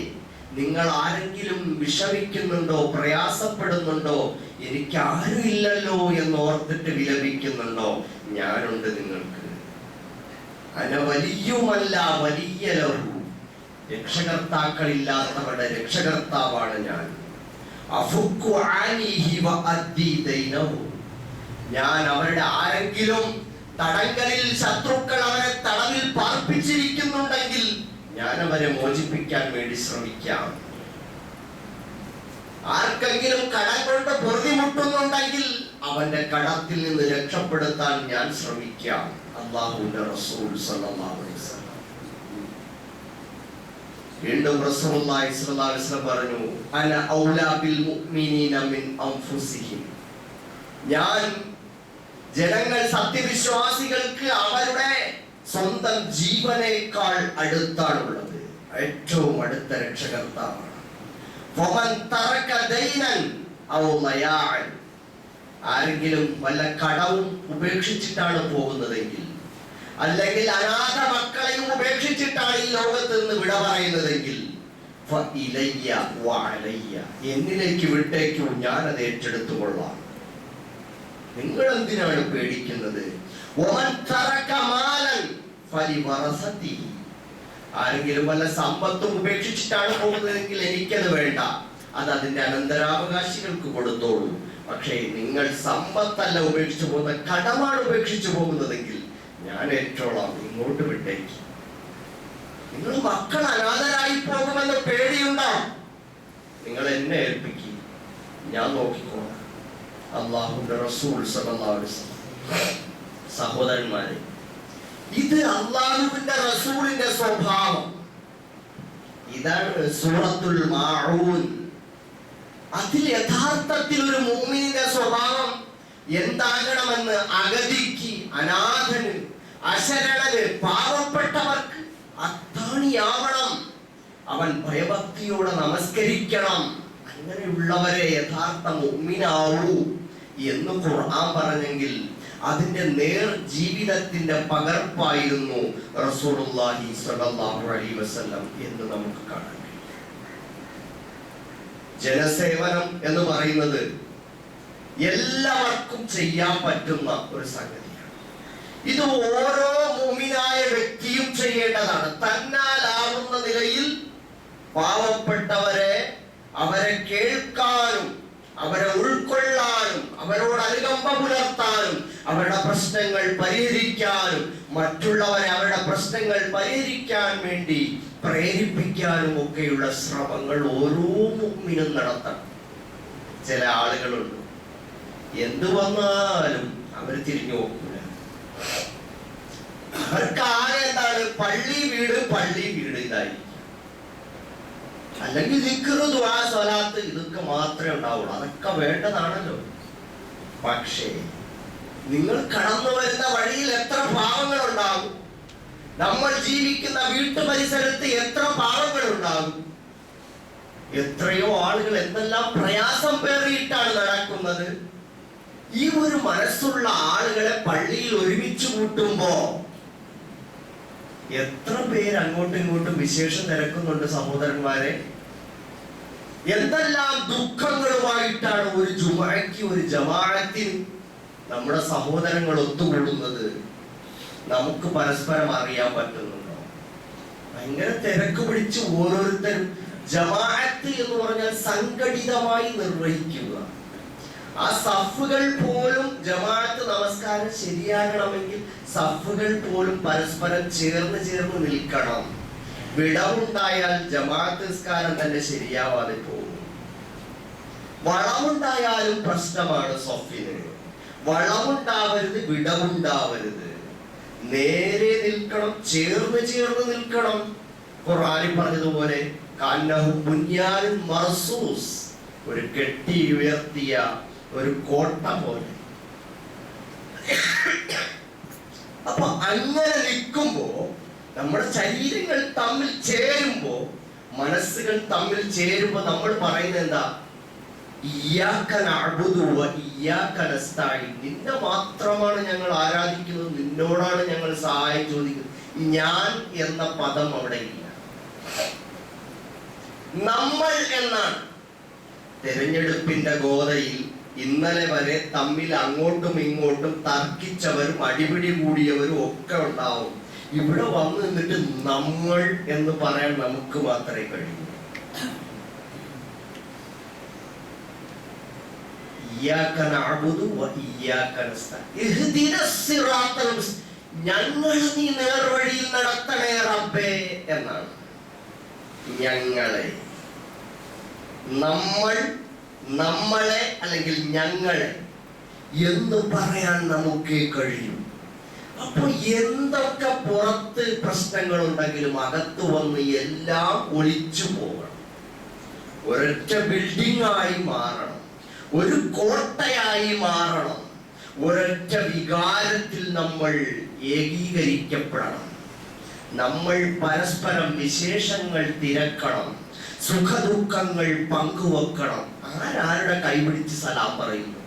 നിങ്ങൾ ആരെങ്കിലും വിഷമിക്കുന്നുണ്ടോ, പ്രയാസപ്പെടുന്നുണ്ടോ, എനിക്ക് ആരുമില്ലല്ലോ എന്ന് ഓർത്തിട്ട് വിലപിക്കുന്നുണ്ടോ? ഞാനുണ്ട് നിങ്ങൾക്ക്. അന വലിയുമല്ല വലിയലഹു. രക്ഷകർത്താക്കളില്ലാത്തവരുടെ രക്ഷകർത്താവാണ് ഞാൻ. അഫുക്കു ആനിഹി വഅദ്ദി ദൈനഹു. ഞാൻ അവരുടെ ആരെങ്കിലും തടങ്കലിൽ, ശത്രുക്കൾ അവരെ തടവിൽ പാർപ്പിച്ചിരിക്കുന്നുണ്ടെങ്കിൽ ഞാൻ അവരെ മോചിപ്പിക്കാൻ വേണ്ടി ശ്രമിക്കാം. ആർക്കെങ്കിലും കടം കൊണ്ട് പൊറുതിമുട്ടുന്നുണ്ടെങ്കിൽ അവന്റെ കടത്തിൽ നിന്ന് രക്ഷപ്പെടുത്താൻ ഞാൻ ശ്രമിക്കാം. അല്ലാഹുവിന്റെ റസൂൽ സല്ലല്ലാഹു അലൈഹി വസല്ലം. വീണ്ടും റസൂലുള്ളാഹി സ്വല്ലല്ലാഹു അലൈഹി വസല്ലം പറഞ്ഞു, അന ഔലാ ബിൽ മുഅ്മിനീന മിൻ അൻഫുസിഹിം. ഞാൻ ജനങ്ങൾ, സത്യവിശ്വാസികൾക്ക് അവരുടെ സ്വന്തം ജീവനേക്കാൾ അടുത്താണുള്ളത്. ഏറ്റവും അടുത്ത രക്ഷകർത്താവാണ്. ആരെങ്കിലും വല്ല കടവും ഉപേക്ഷിച്ചിട്ടാണ് പോകുന്നതെങ്കിൽ, അല്ലെങ്കിൽ അനാഥ മക്കളെയും ഉപേക്ഷിച്ചിട്ടാണ് ഈ ലോകത്ത് നിന്ന് വിട പറയുന്നതെങ്കിൽ, എന്നിലേക്ക് വിട്ടേക്കൂ, ഞാനത് ഏറ്റെടുത്തുകൊള്ളാം. നിങ്ങൾ എന്തിനാണ് പേടിക്കുന്നത്? ആരെങ്കിലും വല്ല സമ്പത്തും ഉപേക്ഷിച്ചിട്ടാണ് പോകുന്നതെങ്കിൽ എനിക്കത് വേണ്ട, അത് അതിന്റെ അനന്തരാവകാശികൾക്ക് കൊടുത്തോളൂ. പക്ഷേ നിങ്ങൾ സമ്പത്തല്ല ഉപേക്ഷിച്ചു പോകുന്ന, കടമാണ് ഉപേക്ഷിച്ചു പോകുന്നതെങ്കിൽ ഞാൻ ഏറ്റോളാം, ഇങ്ങോട്ട് വിട്ടേക്ക്. നിങ്ങൾ മക്കൾ അനാഥരായി പോകുമെന്ന് പേടിയുണ്ടോ? നിങ്ങൾ എന്നെ ഏൽപ്പിക്കും, ഞാൻ നോക്കിക്കോളാം. അല്ലാഹുവിന്റെ റസൂൽ സല്ലല്ലാഹു അലൈഹി വസല്ലം. സഹോദരന്മാരെ, ഇത് അല്ലാഹുവിന്റെ റസൂലിന്റെ സ്വഭാവം. ഇതാണ് സൂറത്തുൽ മാഊൻ. അതിൽ യഥാർത്ഥത്തിൽ ഒരു മുഅ്മിനിന്റെ സ്വഭാവം എന്താകണമെന്ന് അഗതിക്ക്, അനാഥന്, അശരണന്, പാവപ്പെട്ടവർക്ക് അത്താണിയാവണം. അവൻ ഭയഭക്തിയോടെ നമസ്കരിക്കണം. അങ്ങനെയുള്ളവരെ യഥാർത്ഥ മുഅ്മിനാവൂ എന്ന് ഖുർആൻ പറഞ്ഞെങ്കിൽ അതിന്റെ നേർ ജീവിതത്തിന്റെ പകർപ്പായിരുന്നു റസൂലുള്ളാഹി സ്വല്ലല്ലാഹു അലൈഹി വസല്ലം എന്ന് നമുക്ക് കാണാൻ കഴിയും. ജനസേവനം എന്ന് പറയുന്നത് എല്ലാവർക്കും ചെയ്യാൻ പറ്റുന്ന ഒരു സംഗതിയാണ്. ഇത് ഓരോ മുഅ്മിനായ വ്യക്തിയും ചെയ്യേണ്ടതാണ്. തന്നാലാവുന്ന നിലയിൽ പാവപ്പെട്ടവരെ, അവരെ കേൾക്കാനും അവരെ ഉൾക്കൊള്ളാനും അവരോട് അനുകമ്പ പുലർത്താനും അവരുടെ പ്രശ്നങ്ങൾ പരിഹരിക്കാനും മറ്റുള്ളവരെ അവരുടെ പ്രശ്നങ്ങൾ പരിഹരിക്കാൻ വേണ്ടി പ്രേരിപ്പിക്കാനും ഒക്കെയുള്ള ശ്രമങ്ങൾ ഓരോ മുഅ്മിനും നടത്തണം. ചില ആളുകളുണ്ട്, എന്തു വന്നാലും അവർ തിരിഞ്ഞു നോക്കൂല. അവർക്ക് ആകെ എന്താണ്? പള്ളി വീട് ഇതായി, അല്ലെങ്കിൽ ദിക്റ്, ദുആ, സ്വലാത്ത്, ഇതൊക്കെ മാത്രമേ ഉണ്ടാവുള്ളൂ. അതൊക്കെ വേണ്ടതാണല്ലോ. പക്ഷേ നിങ്ങൾ കടന്നു വരുന്ന വഴിയിൽ എത്ര പാവങ്ങൾ ഉണ്ടാകും? നമ്മൾ ജീവിക്കുന്ന വീട്ടു പരിസരത്ത് എത്ര പാവങ്ങൾ ഉണ്ടാകും? എത്രയോ ആളുകൾ എന്തെല്ലാം പ്രയാസം പേറിയിട്ടാണ് നടക്കുന്നത്. ഈ ഒരു മനസ്സുള്ള ആളുകളെ പള്ളിയിൽ ഒരുമിച്ച് കൂട്ടുമ്പോ എത്ര പേര് അങ്ങോട്ടും ഇങ്ങോട്ടും വിശേഷം തിരക്കുന്നുണ്ട് സഹോദരന്മാരെ. എന്തെല്ലാം ദുഃഖങ്ങളുമായിട്ടാണ് ഒരു ജുമുഅയ്ക്ക്, ഒരു ജമാഅത്തിന് നമ്മുടെ സഹോദരങ്ങൾ ഒത്തുകൂടുന്നത്. നമുക്ക് പരസ്പരം അറിയാൻ പറ്റുന്നുണ്ടോ? ഭയങ്കര തിരക്ക് പിടിച്ച് ഓരോരുത്തരും. ജമാഅത്ത് എന്ന് പറഞ്ഞാൽ സംഘടിതമായി നിർവഹിക്കുക. ആ സഫുകൾ പോലും, ജമാഅത്ത് നമസ്കാരം ശരിയാകണമെങ്കിൽ സഫുകൾ പോലും പരസ്പരം ചേർന്ന് നിൽക്കണം. വിടവുണ്ടായാൽ ജമാഅത്ത് നിസ്കാരം തന്നെ ശരിയാവാതെ പോകും. വളമുണ്ടായാലും പ്രശ്നമാണ് സഫിന്. വളമുണ്ടാവരുത്, വിടവുണ്ടാവരുത്. നേരെ നിൽക്കണം, ചേർന്ന് നിൽക്കണം. ഖുർആനിൽ പറഞ്ഞതുപോലെ കന്നഹു ബുന്യാനുൻ മർസൂസ്, ഒരു കെട്ടി ഉയർത്തിയ ഒരു കോട്ട പോലെ. അപ്പൊ അങ്ങനെ നിൽക്കുമ്പോ നമ്മുടെ ശരീരങ്ങൾ തമ്മിൽ ചേരുമ്പോ, മനസ്സുകൾ തമ്മിൽ ചേരുമ്പോ നമ്മൾ പറയുന്നത് എന്താ? ഇയ്യാക നഅ്ബുദു വ ഇയ്യാക നസ്തഈൻ. നിന്നെ മാത്രമാണ് ഞങ്ങൾ ആരാധിക്കുന്നത്, നിന്നോടാണ് ഞങ്ങൾ സഹായം ചോദിക്കുന്നത്. ഞാൻ എന്ന പദം അവിടെ ഇല്ല. നമ്മൾ എന്നാണ്. തെരഞ്ഞെടുപ്പിന്റെ ഗോതയിൽ ഇന്നലെ വരെ തമ്മിൽ അങ്ങോട്ടും ഇങ്ങോട്ടും തർക്കിച്ചവരും അടിപിടി കൂടിയവരും ഒക്കെ ഉണ്ടാവും. ഇവിടെ വന്നു നിന്നിട്ട് നമ്മൾ എന്ന് പറയാൻ നമുക്ക് മാത്രമേ കഴിയൂ. ഇയ്യാക നഅ്ബുദു വ ഇയ്യാക നസ്തഈൻ. ഇഹ്ദിനസ് സിറാത്തൽ മുസ്തഖീം. ഞങ്ങളെ നീ നേർവഴിയിൽ നടത്തണേ റബ്ബേ എന്നാണ്. ഞങ്ങളെ, നമ്മൾ, നമ്മളെ അല്ലെങ്കിൽ ഞങ്ങളെ എന്ന് പറയാൻ നമുക്ക് കഴിയും. അപ്പൊ എന്തൊക്കെ പുറത്ത് പ്രശ്നങ്ങൾ ഉണ്ടെങ്കിലും അകത്ത് വന്ന് എല്ലാം ഒളിച്ചു പോകണം. ഒരൊറ്റ ബിൽഡിംഗ് ആയി മാറണം, ഒരു കോട്ടയായി മാറണം. ഒരൊറ്റ വികാരത്തിൽ നമ്മൾ ഏകീകരിക്കപ്പെടണം. നമ്മൾ പരസ്പരം വിശേഷങ്ങൾ തിരക്കണം, സുഖദുഃഖങ്ങൾ പങ്കുവെക്കണം. ആരാരുടെ കൈപിടിച്ച് സലാം പറയുന്നു?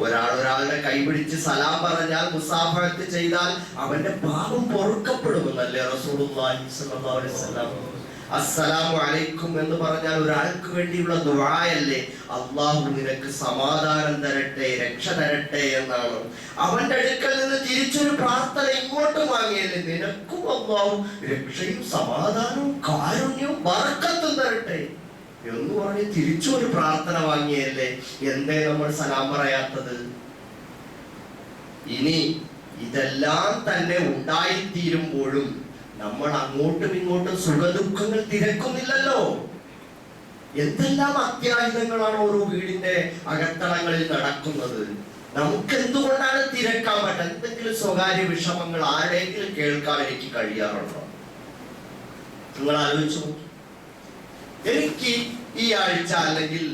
ഒരാളുടെ കൈപിടിച്ച് സലാം പറഞ്ഞാൽ, മുസാഫഹത്ത് ചെയ്താൽ അവന്റെ പാപം പൊറുക്കപ്പെടുമെന്നല്ലേ റസൂലുള്ളാഹി സ്വല്ലല്ലാഹു അലൈഹി വസല്ലം. അസ്സലാമു അലൈക്കും എന്ന് പറഞ്ഞാൽ ഒരാൾക്ക് വേണ്ടിയുള്ള ദുആയല്ലേ? അല്ലാഹു നിനക്ക് സമാധാനം തരട്ടെ, രക്ഷ തരട്ടെ എന്നാണ്. അവന്റെ അടുക്കൽ നിന്ന് തിരിച്ചൊരു പ്രാർത്ഥന ഇങ്ങോട്ട് വാങ്ങിയല്ലേ? നിനക്കും അല്ലാഹു രക്ഷയും സമാധാനവും കാരുണ്യവും ബർക്കത്തും തരട്ടെ എന്ന് പറഞ്ഞ് തിരിച്ചൊരു പ്രാർത്ഥന വാങ്ങിയല്ലേ? എന്തേ നമ്മൾ സലാം പറയാത്തത്? ഇനി ഇതെല്ലാം തന്നെ ഉണ്ടായിത്തീരുമ്പോഴും നമ്മൾ അങ്ങോട്ടും ഇങ്ങോട്ടും സുഖദുഃഖങ്ങൾ തിരക്കുന്നില്ലല്ലോ. എന്തെല്ലാം അത്യാഹിതങ്ങളാണ് ഓരോ വീടിന്റെ അകത്തളങ്ങളിൽ നടക്കുന്നത്. നമുക്ക് എന്തുകൊണ്ടാണ് തിരക്കാൻ പറ്റുക? എന്തെങ്കിലും സ്വകാര്യ വിഷമങ്ങൾ ആരെങ്കിലും കേൾക്കാൻ എനിക്ക് കഴിയാറുണ്ടോ? നിങ്ങൾ ആലോചിച്ചു നോക്കി. എനിക്ക് ഈ ആഴ്ച അല്ലെങ്കിൽ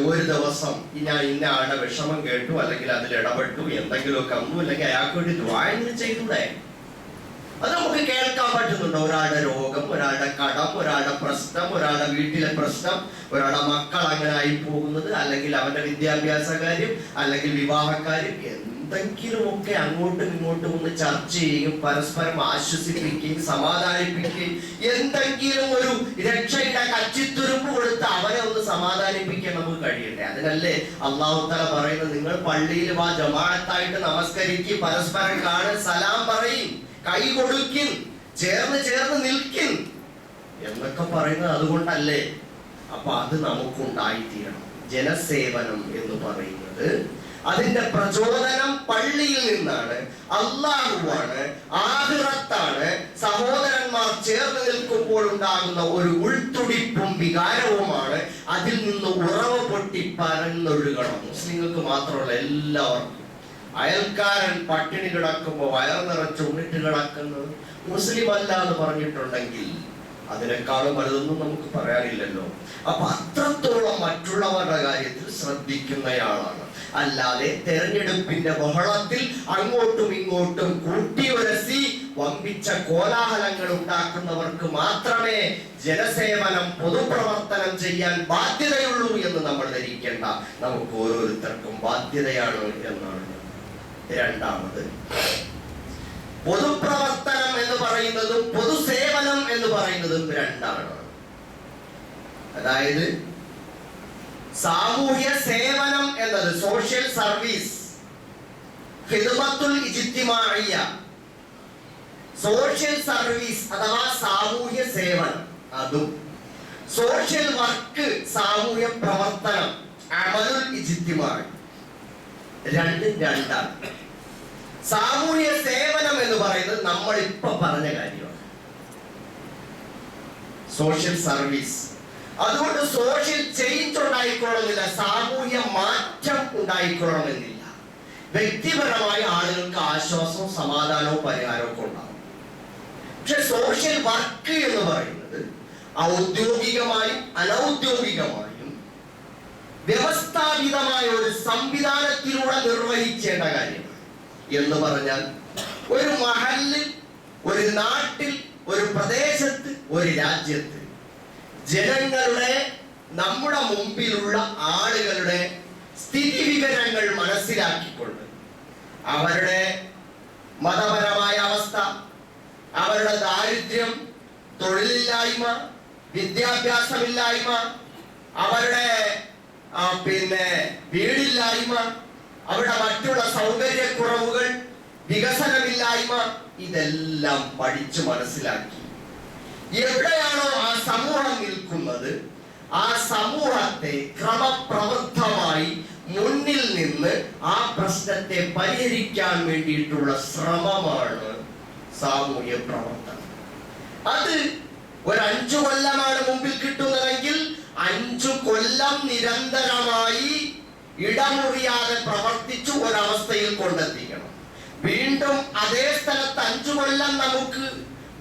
ഒരു ദിവസം ഞാൻ ഇന്ന ആളുടെ വിഷമം കേട്ടു, അല്ലെങ്കിൽ അതിൽ ഇടപെട്ടു, എന്തെങ്കിലുമൊക്കെ ഒന്നും അല്ലെങ്കിൽ അയാൾക്ക് വേണ്ടി ദുആ ചെയ്തൂടെ? അത് നമുക്ക് കേൾക്കാൻ പറ്റുന്നുണ്ടോ? ഒരാളുടെ രോഗം, ഒരാളുടെ കടം, ഒരാളുടെ പ്രശ്നം, ഒരാളുടെ വീട്ടിലെ പ്രശ്നം, ഒരാളുടെ മക്കൾ അങ്ങനെ ആയി പോകുന്നത്, അല്ലെങ്കിൽ അവന്റെ വിദ്യാഭ്യാസ കാര്യം, അല്ലെങ്കിൽ വിവാഹക്കാര്യം, എന്തെങ്കിലുമൊക്കെ അങ്ങോട്ടും ഇങ്ങോട്ടും ഒന്ന് ചർച്ച ചെയ്യുകയും പരസ്പരം ആശ്വസിപ്പിക്കുകയും സമാധാനിപ്പിക്കുകയും എന്തെങ്കിലും ഒരു രക്ഷയുടെ കച്ചിത്തുരുമ്പ് കൊടുത്ത് അവരെ ഒന്ന് സമാധാനിപ്പിക്കാൻ നമുക്ക് കഴിയട്ടെ. അതിനല്ലേ അല്ലാഹു തആല പറയുന്നത്, നിങ്ങൾ പള്ളിയിൽ വാ, ജമാഅത്തായിട്ട് നമസ്കരിക്കും, പരസ്പരം കാണും, സലാം പറയും, കൈ കൊടുക്കും, ചേർന്ന് നിൽക്കും എന്നൊക്കെ പറയുന്നത് അതുകൊണ്ടല്ലേ? അപ്പൊ അത് നമുക്കുണ്ടായിത്തീരണം. ജനസേവനം എന്ന് പറയുന്നത് അതിന്റെ പ്രചോദനം പള്ളിയിൽ നിന്നാണ്, അല്ലാഹുവാണ്, ആഖിറത്താണ്. സഹോദരന്മാർ ചേർന്ന് നിൽക്കുമ്പോൾ ഉണ്ടാകുന്ന ഒരു ഉൾത്തുടിപ്പും വികാരവുമാണ്. അതിൽ നിന്ന് ഉറവ പൊട്ടി പരന്നൊഴുകണം. മുസ്ലിങ്ങൾക്ക് മാത്രമല്ല, എല്ലാവർക്കും. അയൽക്കാരൻ പട്ടിണി കിടക്കുമ്പോ വയർ നിറച്ച് ഉണ്ണിട്ട് കിടക്കുന്നത് മുസ്ലിം അല്ല എന്ന് പറഞ്ഞിട്ടുണ്ടെങ്കിൽ അതിനേക്കാളും വലുതൊന്നും നമുക്ക് പറയാനില്ലല്ലോ. അപ്പൊ അത്രത്തോളം മറ്റുള്ളവരുടെ കാര്യത്തിൽ ശ്രദ്ധിക്കുന്നയാളാണ്. അല്ലാതെ തെരഞ്ഞെടുപ്പിന്റെ ബഹളത്തിൽ അങ്ങോട്ടും ഇങ്ങോട്ടും കൂട്ടിയുരസി വമ്പിച്ച കോലാഹലങ്ങൾ ഉണ്ടാക്കുന്നവർക്ക് മാത്രമേ ജനസേവനം, പൊതുപ്രവർത്തനം ചെയ്യാൻ ബാധ്യതയുള്ളൂ എന്ന് നമ്മൾ ധരിക്കേണ്ട. നമുക്ക് ഓരോരുത്തർക്കും ബാധ്യതയാണ് എന്നാണ്. രണ്ടാമത്, പൊതുപ്രവർത്തനം എന്ന് പറയുന്നതും പൊതുസേവനം എന്ന് പറയുന്നതും രണ്ടാണ്. അതായത് സാമൂഹ്യ സേവനം എന്നത് സോഷ്യൽ സർവീസ്, ഖിദ്മത്തുൽ ഇജ്തിമാഇയ്യ, സോഷ്യൽ സർവീസ് അഥവാ സാമൂഹ്യ സേവനം, അതും സോഷ്യൽ വർക്ക്, സാമൂഹ്യ പ്രവർത്തനം, അമലുൽ ഇജ്തിമാഇ, രണ്ടും രണ്ടാണ്. സാമൂഹ്യ സേവനം എന്ന് പറയുന്നത് നമ്മൾ ഇപ്പൊ പറഞ്ഞ കാര്യമാണ്, സോഷ്യൽ സർവീസ്. അതുകൊണ്ട് സോഷ്യൽ ചേഞ്ച് ഉണ്ടായിക്കൊള്ളുന്നില്ല, സാമൂഹ്യ മാറ്റം ഉണ്ടായിക്കൊള്ളണമെന്നില്ല. വ്യക്തിപരമായി ആളുകൾക്ക് ആശ്വാസവും സമാധാനവും പരിഹാരവും ഒക്കെ ഉണ്ടാകും. പക്ഷെ സോഷ്യൽ വർക്ക് എന്ന് പറയുന്നത് ഔദ്യോഗികമായും അനൗദ്യോഗികമായും വ്യവസ്ഥാപിതമായ ഒരു സംവിധാനത്തിലൂടെ നിർവഹിക്കേണ്ട കാര്യമാണ്. എന്ന് പറഞ്ഞാൽ ഒരു മഹല്ലിൽ, ഒരു നാട്ടിൽ, ഒരു പ്രദേശത്ത്, ഒരു രാജ്യത്ത് ജനങ്ങളുടെ, നമ്മുടെ മുമ്പിലുള്ള ആളുകളുടെ സ്ഥിതി വിവരങ്ങൾ മനസ്സിലാക്കിക്കൊണ്ട് അവരുടെ മതപരമായ അവസ്ഥ, അവരുടെ ദാരിദ്ര്യം, തൊഴിലില്ലായ്മ, വിദ്യാഭ്യാസമില്ലായ്മ, അവരുടെ വീടില്ലായ്മ, അവരുടെ മറ്റുള്ള സൗകര്യക്കുറവുകൾ, വികസനമില്ലായ്മ, ഇതെല്ലാം പഠിച്ചു മനസ്സിലാക്കി എവിടെയാണോ ആ സമൂഹം നിൽക്കുന്നത് ആ സമൂഹത്തെ ക്രമപ്രവൃത്തമായി മുന്നിൽ നിന്ന് ആ പ്രശ്നത്തെ പരിഹരിക്കാൻ വേണ്ടിയിട്ടുള്ള ശ്രമമാണ് സാമൂഹ്യ പ്രവർത്തനം. അത് ഒരു 5 കൊല്ലമാണ് മുമ്പിൽ കിട്ടുന്നതെങ്കിൽ 5 കൊല്ലം നിരന്തരമായി ഇടമുറിയാതെ പ്രവർത്തിച്ചു ഒരവസ്ഥയിൽ കൊണ്ടെത്തിക്കണം. വീണ്ടും അതേ സ്ഥലത്ത് 5 കൊല്ലം നമുക്ക്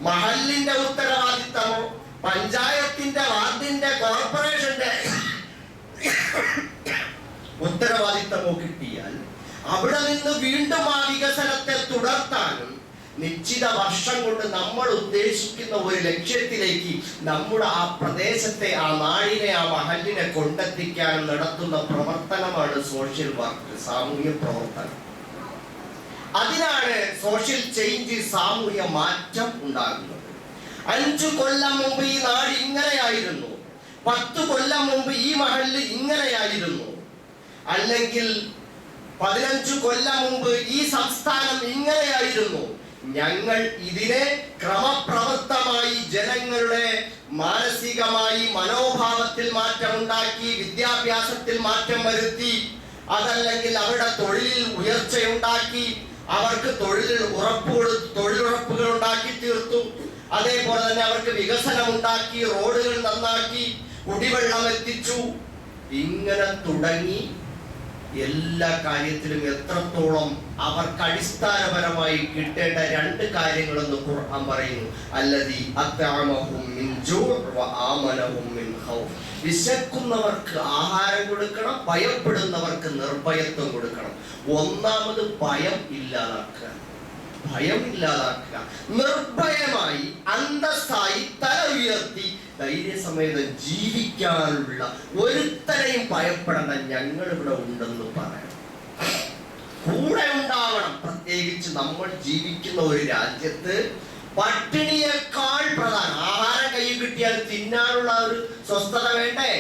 മഹല്ലിന്റെ ഉത്തരവാദിത്തമോ പഞ്ചായത്തിന്റെ, വാർഡിന്റെ, കോർപ്പറേഷന്റെ ഉത്തരവാദിത്തമോ കിട്ടിയാൽ അവിടെ നിന്ന് വീണ്ടും ആ വികസനത്തെ തുടർത്താനും നിശ്ചിത വർഷം കൊണ്ട് നമ്മൾ ഉദ്ദേശിക്കുന്ന ഒരു ലക്ഷ്യത്തിലേക്ക് നമ്മുടെ ആ പ്രദേശത്തെ, ആ നാടിനെ, ആ മഹല്ലിനെ കൊണ്ടെത്തിക്കാനും നടത്തുന്ന പ്രവർത്തനമാണ് സോഷ്യൽ വർക്ക്, സാമൂഹ്യ പ്രവർത്തനം. അതിനാണ് സോഷ്യൽ ചേഞ്ച്, സാമൂഹ്യ മാറ്റം ഉണ്ടാകുന്നത്. 5 കൊല്ലം മുമ്പ് ഈ നാട് ഇങ്ങനെയായിരുന്നു, 10 കൊല്ലം മുമ്പ് ഈ മഹല്ല് ഇങ്ങനെയായിരുന്നു, അല്ലെങ്കിൽ 15 കൊല്ലം മുമ്പ് ഈ സംസ്ഥാനം ഇങ്ങനെയായിരുന്നു. ഞങ്ങൾ ഇതിനെ ക്രമപ്രവൃത്തമായി ജനങ്ങളുടെ മാനസികമായി മനോഭാവത്തിൽ മാറ്റമുണ്ടാക്കി, വിദ്യാഭ്യാസത്തിൽ മാറ്റം വരുത്തി, അതല്ലെങ്കിൽ അവരുടെ തൊഴിലിൽ ഉയർച്ചയുണ്ടാക്കി, അവർക്ക് തൊഴിലുറപ്പുകൾ ഉണ്ടാക്കി തീർത്തു. അതേപോലെ തന്നെ അവർക്ക് വികസനം ഉണ്ടാക്കി, റോഡുകൾ നന്നാക്കി, കുടിവെള്ളം എത്തിച്ചു. ഇങ്ങനെ തുടങ്ങി എല്ലാ കാര്യത്തിലും എത്രത്തോളം അവർക്ക് അടിസ്ഥാനപരമായി കിട്ടേണ്ട 2 കാര്യങ്ങളെന്ന് ഖുർആൻ പറയുന്നു. അല്ലദീ അത്അമഹും മിൻ ജൂഅ് വ ആമനഹും മിൻ ഖൗഫ്. വിശക്കുന്നവർക്ക് ആഹാരം കൊടുക്കണം, ഭയപ്പെടുന്നവർക്ക് നിർഭയത്വം കൊടുക്കണം. ഒന്നാമത് ഭയം ഇല്ലാതാക്കുക, നിർഭയമായി അന്തസ്സായി തല ഉയർത്തി ധൈര്യസമേതം ജീവിക്കാനുള്ള ഒരുത്തരെയും ഭയപ്പെടേണ്ട, ഞങ്ങൾ ഇവിടെ ഉണ്ടെന്ന് പറയണം, കൂടെ ഉണ്ടാവണം. പ്രത്യേകിച്ച് നമ്മൾ ജീവിക്കുന്ന ഒരു രാജ്യത്ത് പട്ടിണിയേക്കാൾ പ്രധാനം, ആഹാരം കയ്യിൽ കിട്ടിയാൽ തിന്നാനുള്ള ഒരു സ്വസ്ഥത വേണ്ടേ?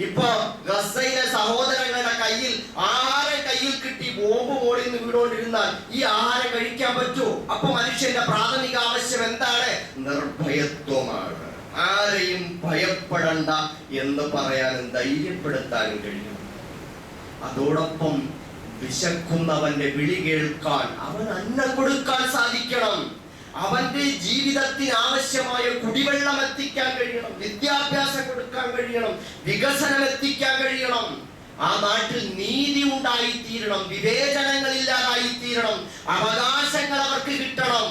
ഇപ്പൊ ഗസയിലെ സഹോദരങ്ങളുടെ കയ്യിൽ ആഹാരം കയ്യിൽ കിട്ടി ബോംബ് മോളിൽ നിന്ന് വീണോണ്ടിരുന്നാൽ ഈ ആഹാരം കഴിക്കാൻ പറ്റുമോ? അപ്പൊ മനുഷ്യന്റെ പ്രാഥമിക ആവശ്യം എന്താണ്? നിർഭയത്വമാണ്. ആരെയും ഭയപ്പെടണ്ട എന്ന് പറയാനും ധൈര്യപ്പെടുത്താനും കഴിയും. അതോടൊപ്പം വിശക്കുന്നവന്റെ വിളി കേൾക്കാൻ, അവൻ അന്നം കൊടുക്കാൻ സാധിക്കണം. അവന്റെ ജീവിതത്തിന് ആവശ്യമായ കുടിവെള്ളം എത്തിക്കാൻ കഴിയണം, വിദ്യാഭ്യാസം കൊടുക്കാൻ കഴിയണം, വികസനം എത്തിക്കാൻ കഴിയണം. ആ നാട്ടിൽ നീതി ഉണ്ടായിത്തീരണം, വിവേചനങ്ങൾ ഇല്ലാതായിത്തീരണം, അവകാശങ്ങൾ അവർക്ക് കിട്ടണം,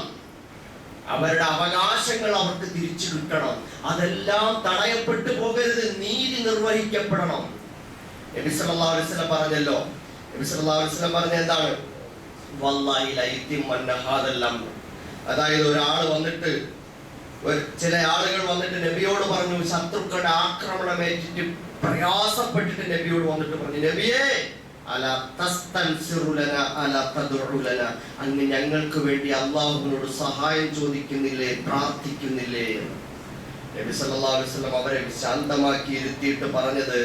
അവരുടെ അവകാശങ്ങൾ അവർക്ക് തിരിച്ചു കിട്ടണം. അതെല്ലാം തടയപ്പെട്ടു പോകരുത്, നീതി നിർവഹിക്കപ്പെടണം. നബി സല്ലല്ലാഹു അലൈഹി വസല്ലം പറഞ്ഞല്ലോ, നബി സല്ലല്ലാഹു അലൈഹി വസല്ലം പറഞ്ഞ എന്താണ്? വല്ലാഹി ലയതിമന്ന ഹാദൽ അംർ. അതായത് ഒരാൾ വന്നിട്ട്, ചില ആളുകൾ വന്നിട്ട് നബിയോട് പറഞ്ഞു, ശത്രുക്കളുടെ ആക്രമണമേറ്റിട്ട് പ്രയാസപ്പെട്ടിട്ട് നബിയോട് വന്നിട്ട് പറഞ്ഞു, നബിയേ അലാ തസ്തൻസിറു ലനാ അലാ തദ്ഉ ലനാ, അങ്ങ് ഞങ്ങൾക്ക് വേണ്ടി അല്ലാഹുവിനോട് സഹായം ചോദിക്കുന്നില്ലേ, പ്രാർത്ഥിക്കുന്നില്ലേ? നബി സല്ലല്ലാഹു അലൈഹി വസല്ലം അവരെ ശാന്തമാക്കി ഇരുത്തിയിട്ട് പറഞ്ഞത്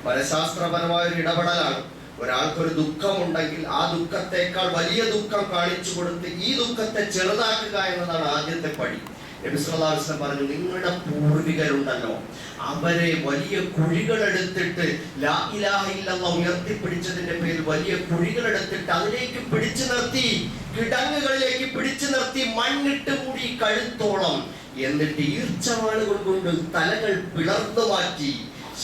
മനഃശാസ്ത്രപരമായ ഒരു ഇടപെടലാണ്. ഒരാൾക്കൊരു ദുഃഖമുണ്ടെങ്കിൽ ആ ദുഃഖത്തെക്കാൾ വലിയ ദുഃഖം കാണിച്ചു കൊടുത്ത് ഈ ദുഃഖത്തെ ചെറുതാക്കുക എന്നതാണ് ആദ്യത്തെ പടി. നബി സല്ലല്ലാഹു അലൈഹി വസല്ലം പറഞ്ഞു, നിങ്ങളുടെ പൂർവികരുണ്ടല്ലോ, അവരെ വലിയ കുഴികളെടുത്തിട്ട് ലാ ഇലാഹ ഇല്ലല്ലാഹ് ഉയർത്തിപ്പിടിച്ചതിന്റെ പേരിൽ വലിയ കുഴികളെടുത്തിട്ട് അതിലേക്ക് പിടിച്ചു നിർത്തി, കിടങ്ങുകളിലേക്ക് പിടിച്ചു നിർത്തി, മണ്ണിട്ട് മൂടി കഴുത്തോളം, എന്നിട്ട് ഈർച്ചവാളുകൾ കൊണ്ട് തലകൾ പിളർന്നു മാറ്റി,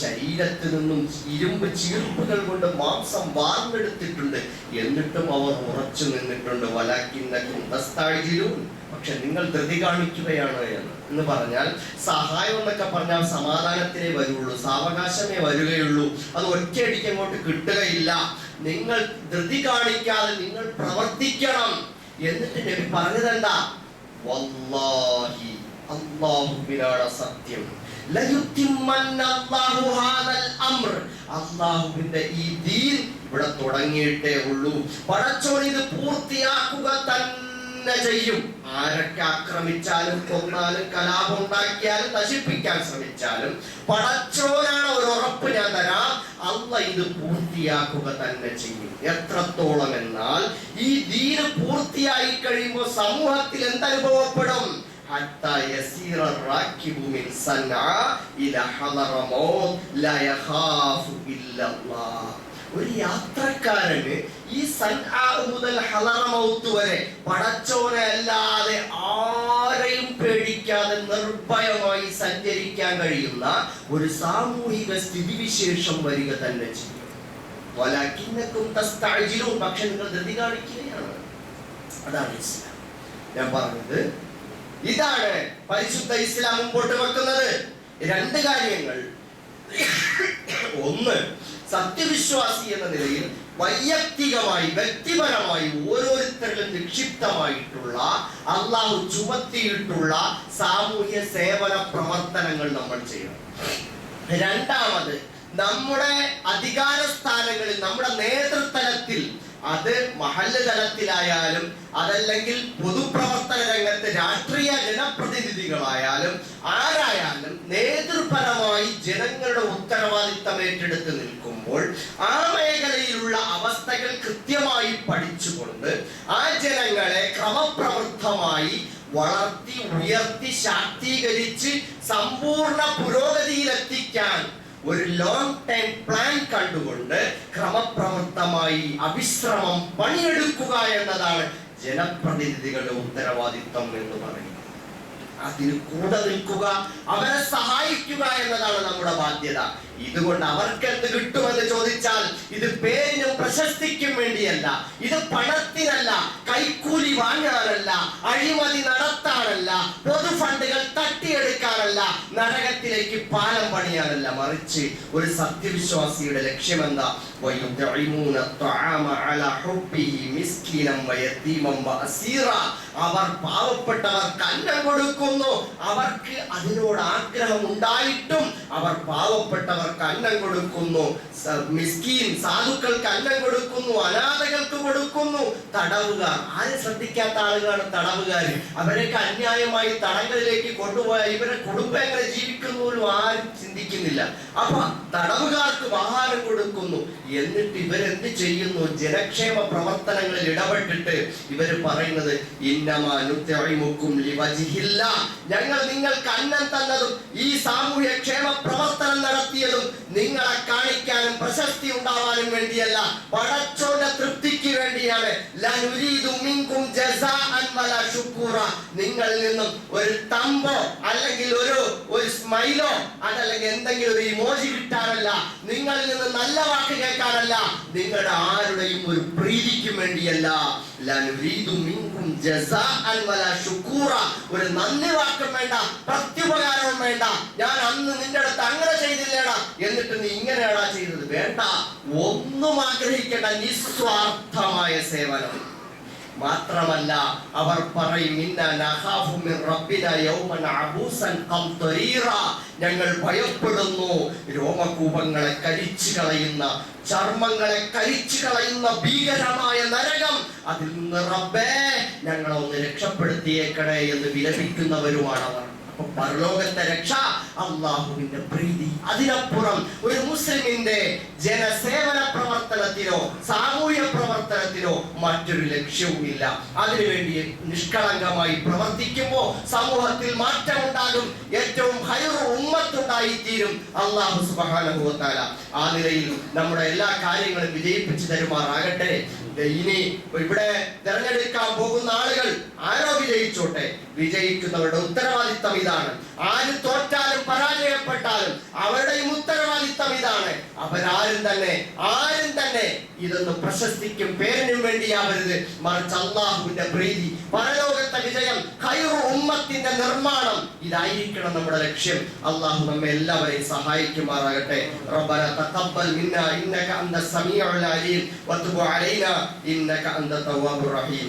ശരീരത്തിൽ നിന്നും ഇരുമ്പ് ചീർപ്പുകൾ കൊണ്ട് മാംസം വാർന്നെടുത്തിട്ടുണ്ട്. എന്നിട്ടും അവർ ഉറച്ചു നിന്നിട്ടുണ്ട്. വലാകിന്നകും തസ്തഅജിലൂൻ, പക്ഷെ നിങ്ങൾ ധൃതി കാണിക്കുകയാണ് എന്ന് പറഞ്ഞാൽ, സഹായം എന്നൊക്കെ പറഞ്ഞാൽ സമാധാനത്തിനേ വരുള്ളൂ, സാവകാശമേ വരികയുള്ളൂ, അത് ഒറ്റയടിക്ക് അങ്ങോട്ട് കിട്ടുകയില്ല. നിങ്ങൾ ധൃതി കാണിക്കാതെ നിങ്ങൾ പ്രവർത്തിക്കണം. എന്നിട്ട് നബി പറഞ്ഞതെന്താ? വല്ലാഹി അല്ലാഹുവിനാണ് സത്യം. അല്ലാഹുവിന്റെ ഈ ദീൻ ഇവിടെ തുടങ്ങിയിട്ടേ ഉള്ളൂ. പടച്ചോൻ ഇത് പൂർത്തിയാക്കുക തന്നെ ചെയ്യും. ആരൊക്കെ ആക്രമിച്ചാലും കൊന്നാലും കലാപം ഉണ്ടാക്കിയാലും നശിപ്പിക്കാൻ ശ്രമിച്ചാലും പടച്ചോനാണ് ഒരു ഉറപ്പ് ഞാൻ തരാം, അല്ലാഹ് ഇത് പൂർത്തിയാക്കുക തന്നെ ചെയ്യും. എത്രത്തോളം എന്നാൽ ഈ ദീൻ പൂർത്തിയായി കഴിയുമ്പോൾ സമൂഹത്തിൽ എന്തനുഭവപ്പെടും? حتى يسير الراكب من صنعاء إلى حضرموت لا يخاف إلا الله. ഒരു യാത്രക്കാരന് ഈ സൻആ മുതൽ ഹളറമൗത്ത് വരെ പടച്ചോനെ അല്ലാതെ ആരെയും പേടിക്കാതെ നിർഭയമായി സഞ്ചരിക്കാൻ കഴിയുന്ന ഒരു സാമൂഹിക സ്ഥിതിവിശേഷം വരിക തന്നെ ചെയ്യും. വലകിന്നകും തസ്തഅജിലൂൻ, പക്ഷേ നിങ്ങൾ ധൃതി കാണിക്കുകയാണ്. അതാണ് ഇസ്ലാം. ഞാൻ പറഞ്ഞത് ഇതാണ് പരിശുദ്ധ ഇസ്ലാം മുമ്പോട്ട് വെക്കുന്നത്. രണ്ട് കാര്യങ്ങൾ. ഒന്ന്, സത്യവിശ്വാസി എന്ന നിലയിൽ വൈയക്തികമായി വ്യക്തിപരമായി ഓരോരുത്തരിലും നിക്ഷിപ്തമായിട്ടുള്ള അള്ളാഹു ചുമത്തിയിട്ടുള്ള സാമൂഹ്യ സേവന പ്രവർത്തനങ്ങൾ നമ്മൾ ചെയ്യണം. രണ്ടാമത്, നമ്മുടെ അധികാര സ്ഥാനങ്ങളിൽ, നമ്മുടെ നേതൃതലത്തിൽ, അത് മഹല്ല് തലത്തിലായാലും അതല്ലെങ്കിൽ പൊതുപ്രവർത്തന രംഗത്ത് രാഷ്ട്രീയ ജനപ്രതിനിധികളായാലും ആരായാലും നേതൃപരമായി ജനങ്ങളുടെ ഉത്തരവാദിത്തം ഏറ്റെടുത്ത് നിൽക്കുമ്പോൾ ആ മേഖലയിലുള്ള അവസ്ഥകൾ കൃത്യമായി പഠിച്ചുകൊണ്ട് ആ ജനങ്ങളെ ക്രമപ്രവൃത്തമായി വളർത്തി ഉയർത്തി ശാക്തീകരിച്ച് സമ്പൂർണ്ണ പുരോഗതിയിലെത്തിക്കാൻ ഒരു ലോങ് ടൈം പ്ലാൻ കണ്ടുകൊണ്ട് ക്രമപ്രവൃത്തമായി അവിശ്രമം പണിയെടുക്കുക എന്നതാണ് ജനപ്രതിനിധികളുടെ ഉത്തരവാദിത്വം എന്ന് പറയുന്നത്. അതിന് കൂടെ നിൽക്കുക, അവരെ സഹായിക്കുക എന്നതാണ് നമ്മുടെ ബാധ്യത. ഇതുകൊണ്ട് അവർക്ക് എന്ത് കിട്ടുമെന്ന് ചോദിച്ചാൽ ഇത് പേരിനും പ്രശസ്തിക്കും വേണ്ടിയല്ല, ഇത് പണത്തിനല്ല, കൈക്കൂലി വാങ്ങാനല്ല, അഴിമതി നടത്താനല്ല, പൊതു ഫണ്ടുകൾ തട്ടിയെടുക്കാനല്ല, നരകത്തിലേക്ക് പാലം പണിയാനല്ല. മറിച്ച് ഒരു സത്യവിശ്വാസിയുടെ ലക്ഷ്യമെന്താ? അവർ പാവപ്പെട്ടവർക്ക് അന്നം കൊടുക്കുന്നു. അവർക്ക് അതിനോട് ആഗ്രഹം ഉണ്ടായിട്ടും അവർ പാവപ്പെട്ടവർക്ക് അന്നം കൊടുക്കുന്നു. മിസ്കീൻ സാധുക്കൾക്ക് അന്നം കൊടുക്കുന്നു, അനാഥകൾക്ക് കൊടുക്കുന്നു. തടവുകാർ, ആരും ശ്രദ്ധിക്കാത്ത ആളുകളാണ് തടവുകാർ. അവരൊക്കെ അന്യായമായി തടങ്കലിലേക്ക് കൊണ്ടുപോയാൽ ഇവരെ കുടുംബം എങ്ങനെ ജീവിക്കുന്നു ആരും ചിന്തിക്കുന്നില്ല. അപ്പൊ തടവുകാർക്ക് ആഹാരം കൊടുക്കുന്നു. എന്നിട്ട് ഇവരെന്ത് ചെയ്യുന്നു? ജനക്ഷേമ പ്രവർത്തനങ്ങളിൽ ഇടപെട്ടിട്ട് ഇവര് പറയുന്നത് ഞങ്ങൾ നിങ്ങൾക്ക് അന്നം തന്നതും ഈ സാമൂഹ്യ ക്ഷേമ പ്രവർത്തനം നടത്തിയതും നിങ്ങളെ കാണിക്കാനും പ്രശസ്തി ഉണ്ടാവാനും വേണ്ടിയല്ല, പടച്ചോന്റെ തൃപ്തിക്ക് വേണ്ടിയാണ്. നിങ്ങളിൽ നിന്നും ഒരു തമ്പോ അല്ലെങ്കിൽ ഒരു സ്മൈലോ അതല്ലെങ്കിൽ എന്തെങ്കിലും ഒരു ഇമോജി കിട്ടാനല്ല, നിങ്ങളിൽ നിന്ന് നല്ല വാക്ക് കേൾക്കാനല്ല, നിങ്ങളുടെ ആരുടെയും ഒരു പ്രീതിക്കും വേണ്ടിയല്ല. ഒരു നന്ദി വാക്കും വേണ്ട, പ്രത്യുപകാരവും വേണ്ട. ഞാൻ അന്ന് നിന്റെ അടുത്ത് അങ്ങനെ ചെയ്തില്ലേടാ, എന്നിട്ട് നീ ഇങ്ങനെയാടാ ചെയ്തത്, വേണ്ട. ഒന്നും ആഗ്രഹിക്കേണ്ട, നിസ്വാർത്ഥമായ സേവനം. മാത്രമല്ല അവർ പറയും, ഞങ്ങൾ ഭയപ്പെടുന്നു രോമകൂപങ്ങളെ കരിച്ചു കളയുന്ന, ചർമ്മങ്ങളെ കരിച്ചു കളയുന്ന ഭീകരമായ നരകം. അതിൽ നിന്ന് റബ്ബേ ഞങ്ങളെ ഒന്ന് രക്ഷപ്പെടുത്തിയേക്കണേ എന്ന് വിലപിക്കുന്നവരുമാണ് അവർ. പരലോകത്തെ രക്ഷ, അള്ളാഹുവിന്റെ പ്രീതി. അതിനപ്പുറം ഒരു മുസ്ലിമിന്റെ ജനസേവന പ്രവർത്തനത്തിനോ സാമൂഹ്യ പ്രവർത്തനത്തിനോ മറ്റൊരു ലക്ഷ്യവുമില്ല. അതിനുവേണ്ടി നിഷ്കളങ്കമായി പ്രവർത്തിക്കുമ്പോൾ സമൂഹത്തിൽ മാറ്റമുണ്ടാകും, ഏറ്റവും ഹൈറു ഉമ്മത്തുണ്ടായിത്തീരും. അല്ലാഹു സുബ്ഹാനഹു വ തആല ആ നിലയിൽ നമ്മുടെ എല്ലാ കാര്യങ്ങളും വിജയിപ്പിച്ചു തരുമാറാകട്ടെ. ഇനി ഇവിടെ തെരഞ്ഞെടുക്കാൻ പോകുന്ന ആളുകൾ ആരോ വിജയിച്ചോട്ടെ, വിജയിക്കുന്നവരുടെ ഉത്തരവാദിത്തം ഇതാണ്. ആര് തോറ്റാലും പരാജയപ്പെട്ടാലും അവരുടെയും ഉത്തരവാദിത്തം ഇതാണ്. അവരാരും തന്നെ ഇതൊന്നും പ്രശസ്തിക്കും പേരിനും വേണ്ടിയാവരുത്, മറിച്ച് അല്ലാഹുവിന്റെ പ്രീതി, പരലോകത്തെ വിജയം, ഖൈറു ഉമ്മത്തിന്റെ നിർമ്മാണം, ഇതായിരിക്കണം നമ്മുടെ ലക്ഷ്യം. അല്ലാഹു നമ്മെ എല്ലാവരെയും സഹായിക്കുമാറാകട്ടെ. റബ്ബന തഖബ്ബൽ മിന്നാ ഇന്നക അന്ത സമീഉൽ അലീം വതുബ് അലൈനാ ഇന്നക അന്ത തവ്വാബുർ റഹീം.